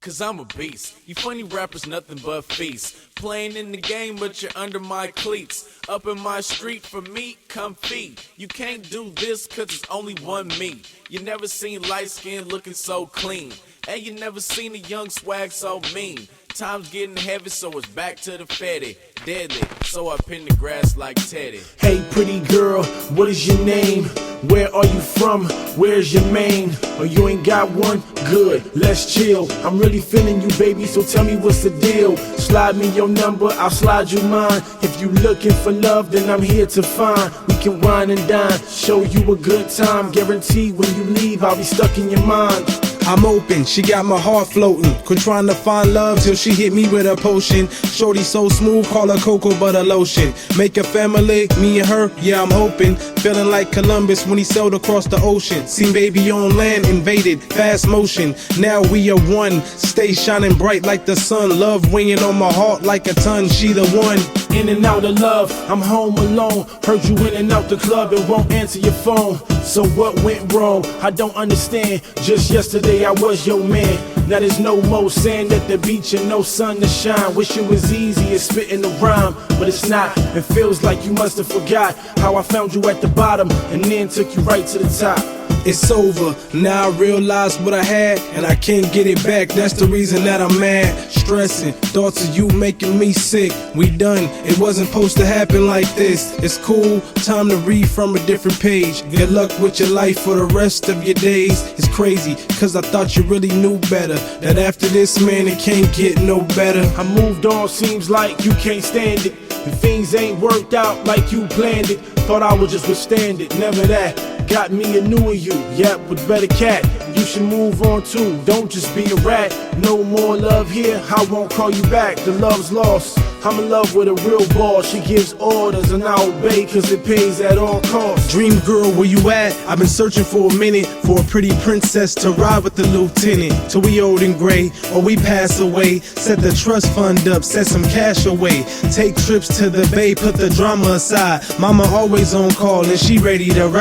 Cause I'm a beast. You funny rappers nothing but feasts. Playing in the game but you're under my cleats. Up in my street for me, come feed. You can't do this cause it's only one me. You never seen light skin looking so clean. And you never seen a young swag so mean. Time's getting heavy so it's back to the fatty. Deadly, so I pin the grass like Teddy. Hey pretty girl, what is your name? Where are you from? Where's your mane? Oh, you ain't got one? Good, let's chill. I'm really feeling you, baby, so tell me what's the deal. Slide me your number, I'll slide you mine. If you looking for love, then I'm here to find. We can wine and dine, show you a good time. Guarantee when you leave, I'll be stuck in your mind. I'm open, she got my heart floating. Quit trying to find love till she hit me with a potion. Shorty so smooth, call her cocoa butter lotion. Make a family, me and her, yeah I'm hoping. Feeling like Columbus when he sailed across the ocean. Seen baby on land, invaded, fast motion. Now we are one, stay shining bright like the sun. Love weighing on my heart like a ton, she the one. In and out of love, I'm home alone. Heard you in and out the club and won't answer your phone. So what went wrong? I don't understand. Just yesterday I was your man. Now there's no more sand at the beach and no sun to shine. Wish it was easy as spitting a rhyme, but it's not. It feels like you must have forgot how I found you at the bottom and then took you right to the top. It's over, now I realize what I had and I can't get it back, that's the reason that I'm mad. Stressing, thoughts of you making me sick. We done, it wasn't supposed to happen like this. It's cool, time to read from a different page. Good luck with your life for the rest of your days. It's crazy, cause I thought you really knew better. That after this, man, it can't get no better. I moved on, seems like you can't stand it. And things ain't worked out like you planned it. Thought I would just withstand it, never that. Got me a newer you, yep, with better cat. You should move on too, don't just be a rat. No more love here, I won't call you back. The love's lost, I'm in love with a real boss. She gives orders and I obey cause it pays at all costs. Dream girl, where you at? I've been searching for a minute for a pretty princess to ride with the lieutenant. Till we old and gray, or we pass away. Set the trust fund up, set some cash away. Take trips to the bay, put the drama aside. Mama always on call and she ready to ride.